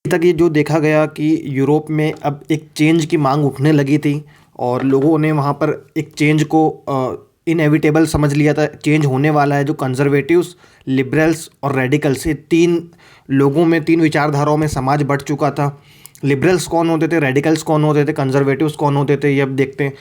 तक ये जो देखा गया कि यूरोप में अब एक चेंज की मांग उठने लगी थी और लोगों ने वहाँ पर एक चेंज को इनएविटेबल समझ लिया था। चेंज होने वाला है। जो कंजर्वेटिव्स, लिबरल्स और रेडिकल्स, ये तीन लोगों में, तीन विचारधाराओं में समाज बंट चुका था। लिबरल्स कौन होते थे, रेडिकल्स कौन होते थे, कंजर्वेटिव्स कौन होते थे, ये अब देखते हैं।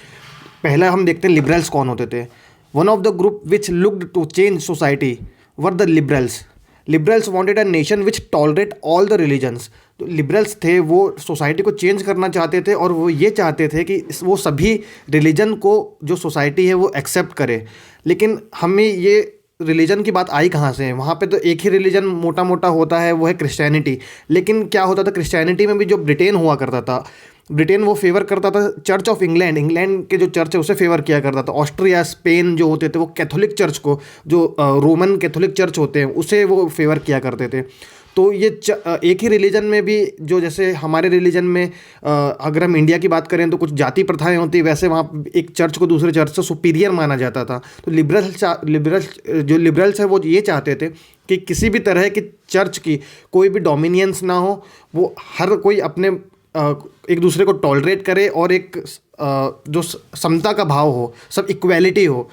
पहला हम देखते हैं लिबरल्स कौन होते थे। One of the group which looked to change society were the liberals. Liberals wanted a nation which tolerate all the religions. तो लिबरल्स थे, वो सोसाइटी को चेंज करना चाहते थे और वो ये चाहते थे कि वो सभी रिलीजन को, जो सोसाइटी है, वो एक्सेप्ट करे। लेकिन हमें ये रिलीजन की बात आई कहाँ से है? वहाँ पे तो एक ही रिलीजन मोटा मोटा होता है, वो है क्रिश्चियनिटी। लेकिन क्या होता था क्रिश्चियनिटी में भी? जो ब्रिटेन हुआ करता था, ब्रिटेन वो फेवर करता था चर्च ऑफ इंग्लैंड। इंग्लैंड के जो चर्च है उसे फेवर किया करता था। ऑस्ट्रिया, स्पेन जो होते थे वो कैथोलिक चर्च को, जो रोमन कैथोलिक चर्च होते हैं, उसे वो फेवर किया करते थे। तो ये एक ही रिलीजन में भी, जो जैसे हमारे रिलीजन में अगर हम इंडिया की बात करें तो कुछ जाति प्रथाएं होती, वैसे वहाँ एक चर्च को दूसरे चर्च से सुपीरियर माना जाता था। तो लिबरल्स है वो ये चाहते थे कि किसी भी तरह की चर्च की कोई भी डोमिनियंस ना हो, वो हर कोई अपने एक दूसरे को टॉलरेट करे और एक जो समता का भाव हो, सब इक्वालिटी हो।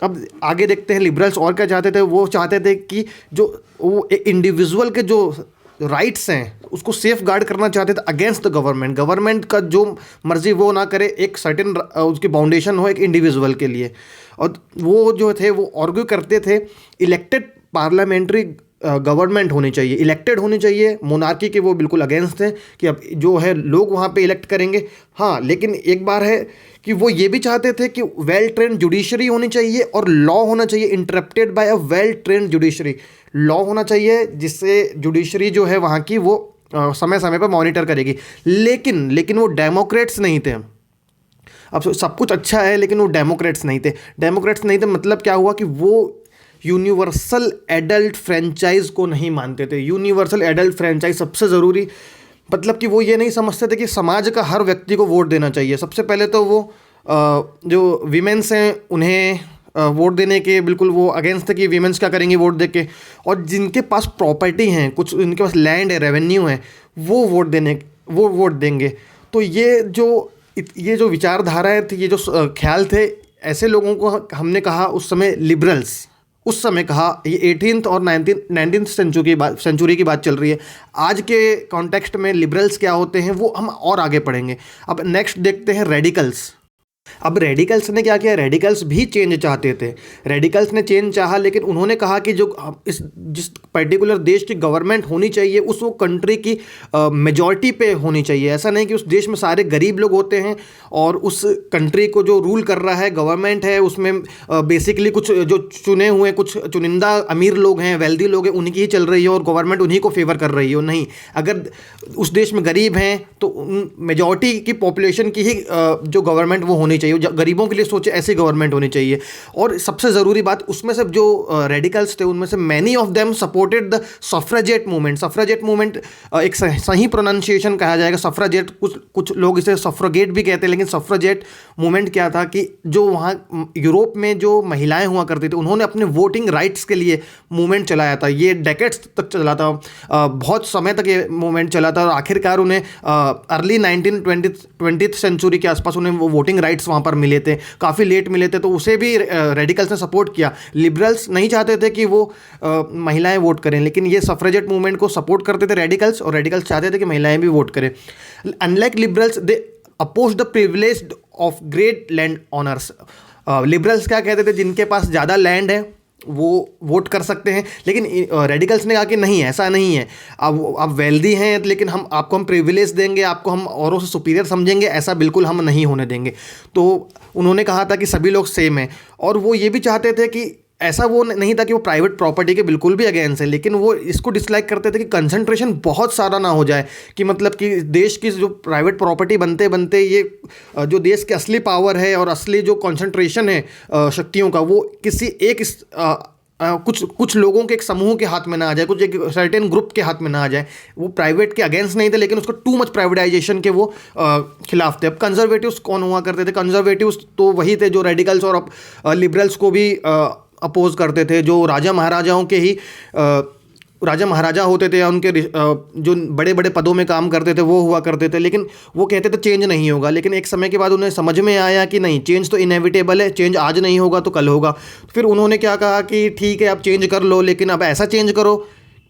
अब आगे देखते हैं लिबरल्स और क्या चाहते थे। वो चाहते थे कि जो वो इंडिविजुअल के जो राइट्स हैं उसको सेफ गार्ड करना चाहते थे अगेंस्ट द गवर्नमेंट। गवर्नमेंट का जो मर्जी वो ना करे, एक सर्टेन उसकी बाउंडेशन हो एक इंडिविजुअल के लिए। और वो जो थे वो आर्ग्यू करते थे इलेक्टेड पार्लियामेंट्री गवर्नमेंट होनी चाहिए, इलेक्टेड होनी चाहिए। मोनार्की के वो बिल्कुल अगेंस्ट हैं कि अब जो है लोग वहाँ पे इलेक्ट करेंगे। हाँ, लेकिन एक बार है कि वो ये भी चाहते थे कि वेल ट्रेंड जुडिशरी होनी चाहिए और लॉ होना चाहिए interpreted by a well trained judiciary. Law होना चाहिए जिससे जुडिशरी जो है वहाँ की वो समय समय पर मॉनिटर करेगी। लेकिन वो डेमोक्रेट्स नहीं थे। अब सब कुछ अच्छा है लेकिन वो डेमोक्रेट्स नहीं थे। डेमोक्रेट्स नहीं थे मतलब क्या हुआ कि वो यूनिवर्सल एडल्ट फ्रेंचाइज को नहीं मानते थे। यूनिवर्सल एडल्ट फ्रेंचाइज सबसे ज़रूरी, मतलब कि वो ये नहीं समझते थे कि समाज का हर व्यक्ति को वोट देना चाहिए। सबसे पहले तो वो जो वीमेंस हैं उन्हें वोट देने के बिल्कुल वो अगेंस्ट थे कि वीमेंस क्या करेंगी वोट दे के। और जिनके पास प्रॉपर्टी हैं, कुछ इनके पास लैंड है, रेवेन्यू है, वो वोट देंगे। तो ये जो विचारधाराएँ थी, ये जो ख्याल थे, ऐसे लोगों को हमने कहा उस समय लिबरल्स। उस समय कहा, ये 18th और 19th सेंचुरी की बात चल रही है। आज के कॉन्टेक्स्ट में लिबरल्स क्या होते हैं वो हम और आगे पढ़ेंगे। अब नेक्स्ट देखते हैं रेडिकल्स। अब रेडिकल्स ने क्या किया? रेडिकल्स भी चेंज चाहते थे। रेडिकल्स ने चेंज चाहा, लेकिन उन्होंने कहा कि जिस पर्टिकुलर देश की गवर्नमेंट होनी चाहिए उस वो कंट्री की मेजॉरिटी पे होनी चाहिए। ऐसा नहीं कि उस देश में सारे गरीब लोग होते हैं और उस कंट्री को जो रूल कर रहा है गवर्नमेंट है, उसमें बेसिकली कुछ जो चुने हुए कुछ चुनिंदा अमीर लोग हैं, वेल्दी लोग हैं, उनकी ही चल रही है और गवर्नमेंट उन्हीं को फेवर कर रही हो। नहीं, अगर उस देश में गरीब हैं तो मेजॉरिटी की पॉपुलेशन की ही जो गवर्नमेंट वो होनी चाहिए, गरीबों के लिए सोचे ऐसी गवर्नमेंट होनी चाहिए। और सबसे ज़रूरी बात, उसमें से जो रेडिकल्स थे उनमें से many of them supported the suffragette movement. Suffragette movement एक सही प्रोनाउंसिएशन कहा जाएगा सफ्रेजेट, कुछ लोग इसे सफ्रगेट भी कहते हैं, लेकिन सफ्रेजेट मूवमेंट क्या था कि जो वहाँ यूरोप में जो महिलाएं हुआ करती थी उन्होंने अपने वोटिंग राइट्स के लिए मूवमेंट चलाया था। ये डेकेड्स तक चला था, बहुत समय तक ये मूवमेंट चला था और आखिरकार उन्हें अर्ली 1920th सेंचुरी के आसपास उन्हें वो वोटिंग राइट्स वहाँ पर मिले थे। काफ़ी लेट मिले थे, तो उसे भी रेडिकल्स ने सपोर्ट किया। लिबरल्स नहीं चाहते थे कि वो महिलाएं वोट करें, लेकिन ये सफ्रेजेट मूवमेंट को सपोर्ट करते थे रेडिकल्स, और रेडिकल्स चाहते थे कि महिलाएं भी वोट करें। Unlike liberals, they oppose the privilege of great land owners. Liberals क्या कहते थे? जिनके पास ज़्यादा लैंड है वो वोट कर सकते हैं, लेकिन रेडिकल्स ने कहा कि नहीं, ऐसा नहीं है। अब आप वेल्दी हैं लेकिन आपको हम प्रिविलेज देंगे, आपको हम औरों से सुपीरियर समझेंगे, ऐसा बिल्कुल हम नहीं होने देंगे। तो उन्होंने कहा था कि सभी लोग सेम हैं। और वो ये भी चाहते थे कि ऐसा वो नहीं था कि वो प्राइवेट प्रॉपर्टी के बिल्कुल भी अगेंस्ट है, लेकिन वो इसको डिसलाइक करते थे कि कंसंट्रेशन बहुत सारा ना हो जाए, कि मतलब कि देश की जो प्राइवेट प्रॉपर्टी बनते बनते ये जो देश की असली पावर है और असली जो कंसंट्रेशन है शक्तियों का, वो किसी एक कुछ लोगों के एक समूह के हाथ में ना आ जाए, कुछ एक सर्टेन ग्रुप के हाथ में ना आ जाए। वो प्राइवेट के अगेंस्ट नहीं थे, लेकिन उसको टू मच प्राइवेटाइजेशन के वो खिलाफ थे। अब कंजर्वेटिव्स कौन हुआ करते थे? कंजर्वेटिव्स तो वही थे जो रेडिकल्स और लिबरल्स को भी अपोज करते थे, जो राजा महाराजाओं के ही राजा महाराजा होते थे या उनके जो बड़े बड़े पदों में काम करते थे वो हुआ करते थे, लेकिन वो कहते थे चेंज नहीं होगा। लेकिन एक समय के बाद उन्हें समझ में आया कि नहीं, चेंज तो इनएविटेबल है, चेंज आज नहीं होगा तो कल होगा। फिर उन्होंने क्या कहा कि ठीक है आप चेंज कर लो, लेकिन अब ऐसा चेंज करो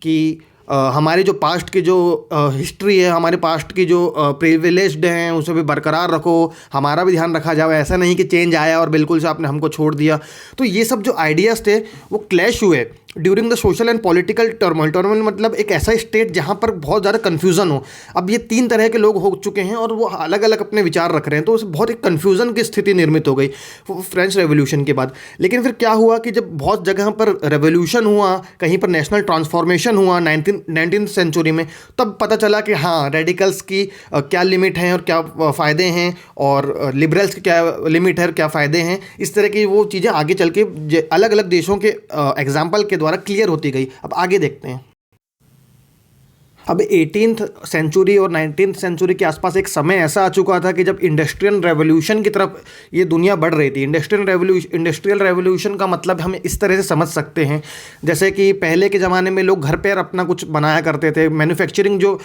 कि हमारी जो पास्ट की जो हिस्ट्री है, हमारे पास्ट की जो प्रिविलेज्ड हैं उसे भी बरकरार रखो, हमारा भी ध्यान रखा जाए। ऐसा नहीं कि चेंज आया और बिल्कुल से आपने हमको छोड़ दिया। तो ये सब जो आइडियाज़ थे वो क्लैश हुए during the social and political turmoil. Turmoil मतलब एक ऐसा स्टेट जहाँ पर बहुत ज़्यादा कन्फ्यूज़न हो। अब ये 3 तरह के लोग हो चुके हैं और वो अलग अलग अपने विचार रख रहे हैं, तो उसे बहुत एक कन्फ्यूज़न की स्थिति निर्मित हो गई फ्रेंच रेवोल्यूशन के बाद। लेकिन फिर क्या हुआ कि जब बहुत जगह पर रेवोल्यूशन हुआ, कहीं पर नेशनल ट्रांसफॉर्मेशन हुआ 19th सेंचुरी में, तब पता चला कि हाँ रेडिकल्स की क्या लिमिट है और क्या फ़ायदे हैं, और लिबरल्स की क्या लिमिट है और क्या फ़ायदे हैं। इस तरह की वो चीज़ें आगे चल के अलग अलग देशों के एग्जाम्पल के द्वारा क्लियर होती गई। अब आगे देखते हैं। अब 18th सेंचुरी और 19th सेंचुरी के आसपास एक समय ऐसा आ चुका था कि जब इंडस्ट्रियल रेवोल्यूशन की तरफ ये दुनिया बढ़ रही थी। इंडस्ट्रियल रेवोल्यूशन का मतलब हम इस तरह से समझ सकते हैं, जैसे कि पहले के ज़माने में लोग घर पर अपना कुछ बनाया करते थे। मैन्युफैक्चरिंग जो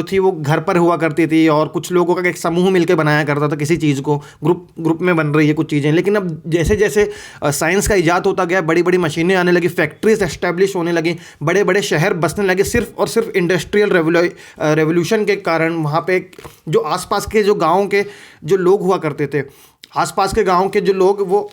थी वो घर पर हुआ करती थी, और कुछ लोगों का एक समूह मिलकर बनाया करता था किसी चीज़ को, ग्रुप में बन रही है कुछ चीज़ें। लेकिन अब जैसे जैसे साइंस का इजाद होता गया, बड़ी बड़ी मशीनें आने लगी, फैक्ट्रीज एस्टेब्लिश होने लगी, बड़े बड़े शहर बसने लगे, सिर्फ और सिर्फ इंडस्ट्रियल रेवोल्यूशन के कारण। वहाँ पे जो आसपास के जो गाँव के जो लोग हुआ करते थे, आसपास के गाँव के जो लोग वो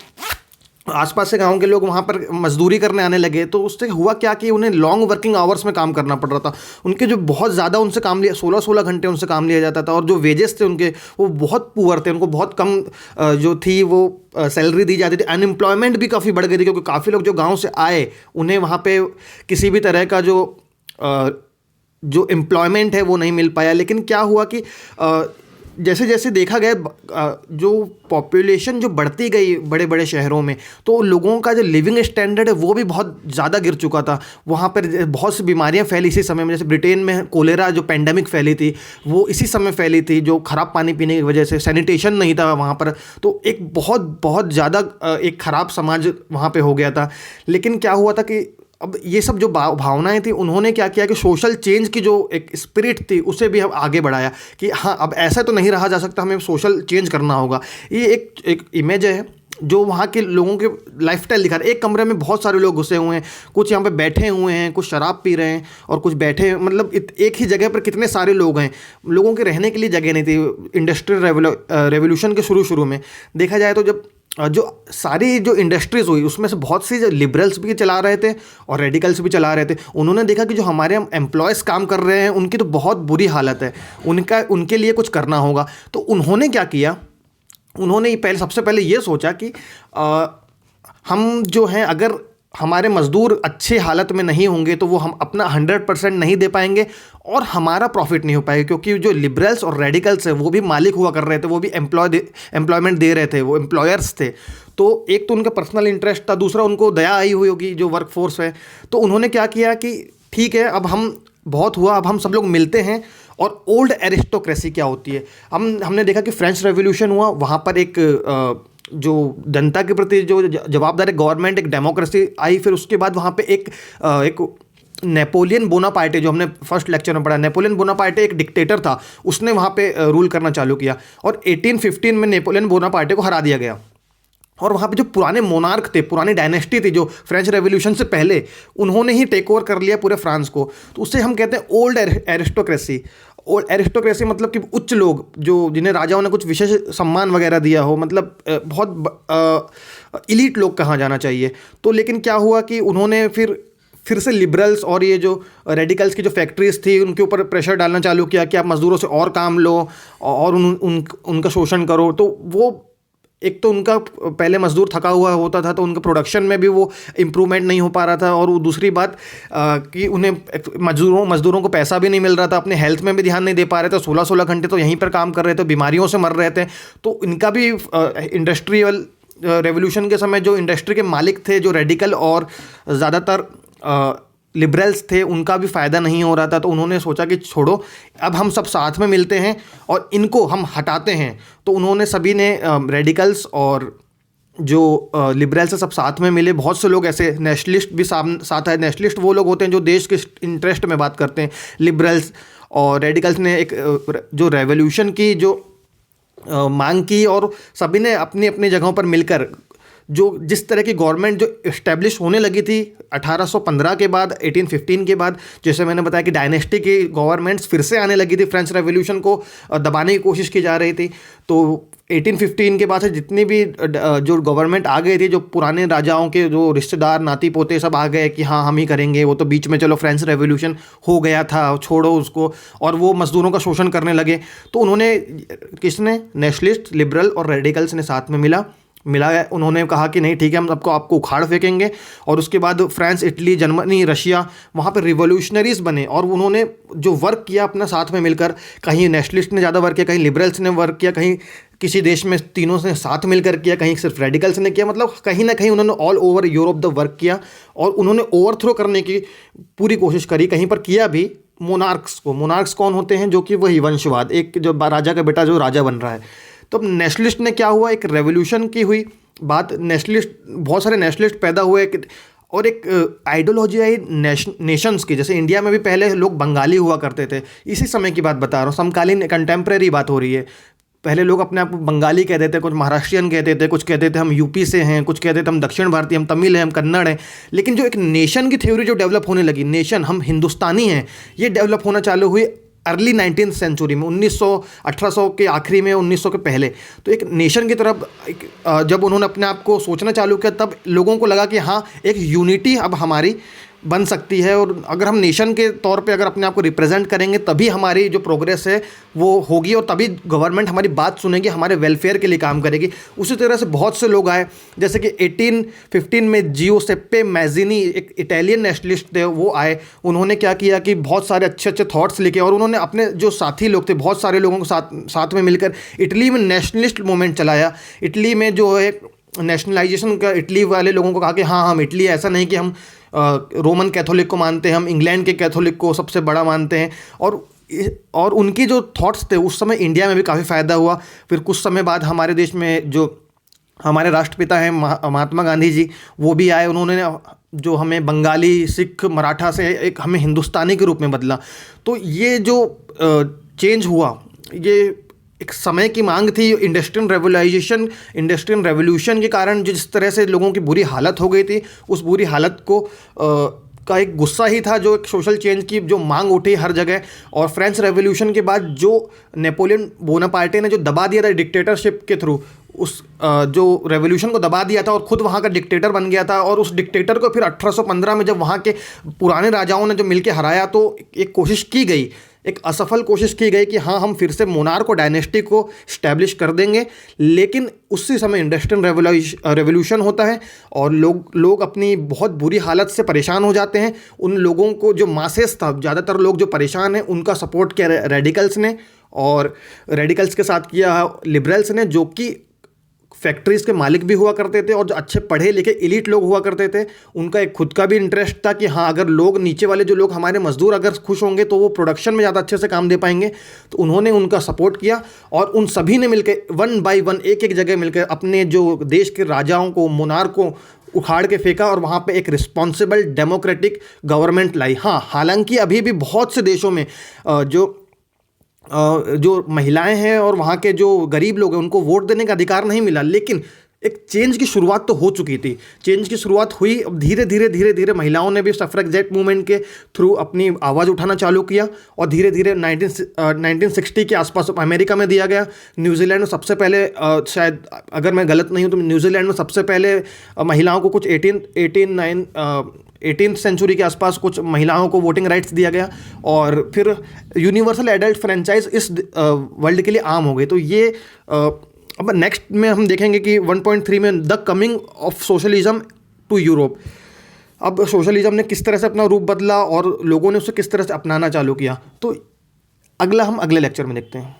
आसपास से गाँव के लोग वहाँ पर मजदूरी करने आने लगे। तो उससे हुआ क्या कि उन्हें लॉन्ग वर्किंग आवर्स में काम करना पड़ रहा था। उनके जो बहुत ज़्यादा उनसे काम लिया, 16-16 घंटे उनसे काम लिया जाता था, और जो वेजेस थे उनके वो बहुत पुअर थे, उनको बहुत कम जो थी वो सैलरी दी जाती थी। अनएम्प्लॉयमेंट भी काफ़ी बढ़ गई थी, क्योंकि काफ़ी लोग जो गाँव से आए उन्हें वहाँ पे किसी भी तरह का जो एम्प्लॉयमेंट है वो नहीं मिल पाया। लेकिन क्या हुआ कि जैसे जैसे देखा गया जो पॉपुलेशन जो बढ़ती गई बड़े बड़े शहरों में, तो लोगों का जो लिविंग स्टैंडर्ड है वो भी बहुत ज़्यादा गिर चुका था। वहाँ पर बहुत सी बीमारियाँ फैली इसी समय में। जैसे ब्रिटेन में कोलेरा जो पेंडेमिक फैली थी वो इसी समय फैली थी, जो ख़राब पानी पीने की वजह से, सैनिटेशन नहीं था वहाँ पर। तो एक बहुत बहुत ज़्यादा एक ख़राब समाज वहाँ पर हो गया था। लेकिन क्या हुआ था कि अब ये सब जो भावनाएं थी, उन्होंने क्या किया कि सोशल चेंज की जो एक स्पिरिट थी उसे भी हम आगे बढ़ाया कि हाँ अब ऐसा तो नहीं रहा जा सकता, हमें सोशल चेंज करना होगा। ये एक इमेज है जो वहाँ के लोगों के लाइफस्टाइल दिखा रहा है। एक कमरे में बहुत सारे लोग घुसे हुए हैं, कुछ यहाँ पे बैठे हुए हैं, कुछ शराब पी रहे हैं और कुछ बैठे, मतलब एक ही जगह पर कितने सारे लोग हैं। लोगों के रहने के लिए जगह नहीं थी। इंडस्ट्रियल रेवोल्यूशन के शुरू में देखा जाए तो जब जो सारी जो इंडस्ट्रीज़ हुई उसमें से बहुत सी जो लिबरल्स भी चला रहे थे और रेडिकल्स भी चला रहे थे। उन्होंने देखा कि जो हमारे एम्प्लॉयज़ काम कर रहे हैं उनकी तो बहुत बुरी हालत है, उनके लिए कुछ करना होगा। तो उन्होंने क्या किया, उन्होंने सबसे पहले ये सोचा कि हम जो हैं, अगर हमारे मज़दूर अच्छे हालत में नहीं होंगे तो वो हम अपना 100% नहीं दे पाएंगे और हमारा प्रॉफिट नहीं हो पाएगा। क्योंकि जो लिबरल्स और रेडिकल्स हैं वो भी मालिक हुआ कर रहे थे, वो भी एम्प्लॉयमेंट दे रहे थे, वो एम्प्लॉयर्स थे। तो एक तो उनका पर्सनल इंटरेस्ट था, दूसरा उनको दया आई हुई होगी जो वर्क फोर्स है। तो उन्होंने क्या किया कि ठीक है अब हम बहुत हुआ, अब हम सब लोग मिलते हैं और ओल्ड एरिस्टोक्रेसी क्या होती है। हमने देखा कि फ्रेंच रेवोल्यूशन हुआ, वहाँ पर एक जो जनता के प्रति जो जवाबदार गवर्नमेंट, एक डेमोक्रेसी आई। फिर उसके बाद वहाँ पे एक नेपोलियन बोनापार्टे, जो हमने फर्स्ट लेक्चर में पढ़ा, नेपोलियन बोनापार्टे एक डिक्टेटर था, उसने वहाँ पे रूल करना चालू किया और 1815 में नेपोलियन बोनापार्टे को हरा दिया गया। और वहाँ पे जो पुराने मोनार्क थे, पुरानी डायनेस्टी थी जो फ्रेंच रेवोल्यूशन से पहले, उन्होंने ही टेक ओवर कर लिया पूरे फ्रांस को। तो उससे हम कहते हैं ओल्ड एरिस्टोक्रेसी। और एरिस्टोक्रेसी मतलब कि उच्च लोग, जो जिन्हें राजाओं ने कुछ विशेष सम्मान वगैरह दिया हो, मतलब बहुत इलीट लोग कहा जाना चाहिए। तो लेकिन क्या हुआ कि उन्होंने फिर से लिबरल्स और ये जो रेडिकल्स की जो फैक्ट्रीज थी उनके ऊपर प्रेशर डालना चालू किया कि आप मज़दूरों से और काम लो और उनका शोषण करो। तो वो एक तो उनका पहले मज़दूर थका हुआ होता था, तो उनका प्रोडक्शन में भी वो इम्प्रूवमेंट नहीं हो पा रहा था। और दूसरी बात कि उन्हें मज़दूरों को पैसा भी नहीं मिल रहा था, अपने हेल्थ में भी ध्यान नहीं दे पा रहे थे। 16-16 घंटे तो यहीं पर काम कर रहे थे, बीमारियों से मर रहे थे। तो इनका भी इंडस्ट्रियल रेवोल्यूशन के समय जो इंडस्ट्री के मालिक थे, जो रेडिकल और ज़्यादातर लिबरल्स थे, उनका भी फ़ायदा नहीं हो रहा था। तो उन्होंने सोचा कि छोड़ो, अब हम सब साथ में मिलते हैं और इनको हम हटाते हैं। तो उन्होंने सभी ने रेडिकल्स और जो लिबरल से सब साथ में मिले। बहुत से लोग ऐसे नेशनलिस्ट भी साथ आए। नेशनलिस्ट वो लोग होते हैं जो देश के इंटरेस्ट में बात करते हैं। लिबरल्स और रेडिकल्स ने एक जो रेवोल्यूशन की जो मांग की, और सभी ने अपनी अपनी जगहों पर मिलकर जो जिस तरह की गवर्नमेंट जो इस्टेब्लिश होने लगी थी 1815 के बाद, 1815 के बाद, जैसे मैंने बताया कि डायनेस्टी की गवर्नमेंट्स फिर से आने लगी थी, फ्रेंच रेवोल्यूशन को दबाने की कोशिश की जा रही थी। तो 1815 के बाद से जितनी भी जो गवर्नमेंट आ गई थी, जो पुराने राजाओं के जो रिश्तेदार नाती पोते सब आ गए कि हाँ हम ही करेंगे। वो तो बीच में चलो फ्रेंच रेवोल्यूशन हो गया था, छोड़ो उसको, और वो मजदूरों का शोषण करने लगे। तो उन्होंने, किसने, नेशनलिस्ट, लिबरल और रेडिकल्स ने साथ में मिला है। उन्होंने कहा कि नहीं ठीक है, हम आपको उखाड़ फेंकेंगे। और उसके बाद फ्रांस, इटली, जर्मनी, रशिया, वहाँ पर रिवोल्यूशनरीज बने और उन्होंने जो वर्क किया अपना साथ में मिलकर, कहीं नेशनलिस्ट ने ज़्यादा वर्क किया, कहीं लिबरल्स ने वर्क किया, कहीं किसी देश में तीनों ने साथ मिलकर किया, कहीं सिर्फ रेडिकल्स ने किया। मतलब कहीं ना कहीं उन्होंने all over Europe the work किया और उन्होंने ओवरथ्रो करने की पूरी कोशिश करी। कहीं पर किया भी मोनार्क्स को। मोनार्क्स कौन होते हैं? जो कि वही वंशवाद, एक जो राजा का बेटा जो राजा बन रहा है। तो अब नेशनलिस्ट ने क्या हुआ, एक रेवोल्यूशन की हुई बात। नेशनलिस्ट, बहुत सारे नेशनलिस्ट पैदा हुए और एक आइडियोलॉजी आई नेशंस की। जैसे इंडिया में भी पहले लोग बंगाली हुआ करते थे, इसी समय की बात बता रहा हूँ, समकालीन कंटेम्प्रेरी बात हो रही है। पहले लोग अपने आप को बंगाली कहते थे, कुछ महाराष्ट्रियन कहते थे, कुछ कहते थे हम यूपी से हैं, कुछ कहते थे हम दक्षिण भारतीय, हम तमिल हैं, हम कन्नड़ हैं। लेकिन जो एक नेशन की थ्योरी जो डेवलप होने लगी, नेशन, हम हिंदुस्तानी हैं, ये डेवलप होना चालू हुई अर्ली 19th सेंचुरी में, 1800 के आखिरी में, 1900 के पहले। तो एक नेशन की तरफ जब उन्होंने अपने आप को सोचना चालू किया, तब लोगों को लगा कि हाँ एक यूनिटी अब हमारी बन सकती है, और अगर हम नेशन के तौर पे अगर अपने आप को रिप्रेजेंट करेंगे तभी हमारी जो प्रोग्रेस है वो होगी, और तभी गवर्नमेंट हमारी बात सुनेगी, हमारे वेलफेयर के लिए काम करेगी। उसी तरह से बहुत से लोग आए, जैसे कि 1815 में जियोसेप्पे मैज़िनी, एक इटालियन नेशनलिस्ट थे, वो आए। उन्होंने क्या किया कि बहुत सारे अच्छे अच्छे थॉट्स लिखे, और उन्होंने अपने जो साथी लोग थे, बहुत सारे लोगों को साथ में मिलकर इटली में नेशनलिस्ट मूवमेंट चलाया। इटली में जो है नेशनलाइजेशन का, इटली वाले लोगों को कहा कि हाँ हम इटली, ऐसा नहीं कि हम रोमन कैथोलिक को मानते हैं, हम इंग्लैंड के कैथोलिक को सबसे बड़ा मानते हैं। और उनकी जो थॉट्स थे उस समय इंडिया में भी काफ़ी फ़ायदा हुआ। फिर कुछ समय बाद हमारे देश में जो हमारे राष्ट्रपिता हैं महात्मा गांधी जी, वो भी आए। उन्होंने जो हमें बंगाली, सिख, मराठा से एक हमें हिंदुस्तानी के रूप में बदला। तो ये जो चेंज हुआ, ये एक समय की मांग थी। इंडस्ट्रियल रेवोल्यूशन के कारण जिस तरह से लोगों की बुरी हालत हो गई थी, उस बुरी हालत को का एक गुस्सा ही था, जो एक सोशल चेंज की जो मांग उठी हर जगह। और फ्रेंच रेवोल्यूशन के बाद जो नेपोलियन बोनापार्टे ने जो दबा दिया था डिक्टेटरशिप के थ्रू, उस जो रेवोल्यूशन को दबा दिया था और ख़ुद वहाँ का डिक्टेटर बन गया था। और उस डिक्टेटर को फिर 1815 में जब वहाँ के पुराने राजाओं ने जो मिलकर हराया, तो एक कोशिश की गई, एक असफल कोशिश की गई कि हाँ हम फिर से मोनार्क और डायनेस्टी को स्टैब्लिश कर देंगे। लेकिन उसी समय इंडस्ट्रियल रेवोल्यूशन होता है और लोग अपनी बहुत बुरी हालत से परेशान हो जाते हैं। उन लोगों को, जो मासेस था, ज़्यादातर लोग जो परेशान हैं, उनका सपोर्ट किया रेडिकल्स ने, और रेडिकल्स के साथ किया लिबरल्स ने, जो कि फैक्ट्रीज़ के मालिक भी हुआ करते थे और जो अच्छे पढ़े लिखे एलीट लोग हुआ करते थे। उनका एक खुद का भी इंटरेस्ट था कि हाँ अगर लोग, नीचे वाले जो लोग, हमारे मजदूर अगर खुश होंगे तो वो प्रोडक्शन में ज़्यादा अच्छे से काम दे पाएंगे। तो उन्होंने उनका सपोर्ट किया और उन सभी ने मिलकर वन बाय वन, एक एक जगह मिलकर अपने जो देश के राजाओं को, मोनार्क को उखाड़ के फेंका और वहाँ पे एक रिस्पॉन्सिबल डेमोक्रेटिक गवर्नमेंट लाई। हाँ, हालांकि अभी भी बहुत से देशों में जो महिलाएं हैं और वहाँ के जो गरीब लोग हैं, उनको वोट देने का अधिकार नहीं मिला। लेकिन एक चेंज की शुरुआत तो हो चुकी थी। चेंज की शुरुआत हुई, अब धीरे धीरे महिलाओं ने भी सफ्रेगेट मूवमेंट के थ्रू अपनी आवाज़ उठाना चालू किया और धीरे धीरे 1960 के आसपास अमेरिका में दिया गया। न्यूजीलैंड में सबसे पहले, शायद अगर मैं गलत नहीं हूँ तो न्यूजीलैंड में सबसे पहले महिलाओं को कुछ 18th सेंचुरी के आसपास कुछ महिलाओं को वोटिंग राइट्स दिया गया और फिर यूनिवर्सल एडल्ट फ्रेंचाइज इस वर्ल्ड के लिए आम हो गई। तो ये अब नेक्स्ट में हम देखेंगे कि 1.3 में the coming of socialism to Europe. अब सोशलिज्म ने किस तरह से अपना रूप बदला और लोगों ने उसे किस तरह से अपनाना चालू किया, तो अगला हम अगले लेक्चर में देखते हैं।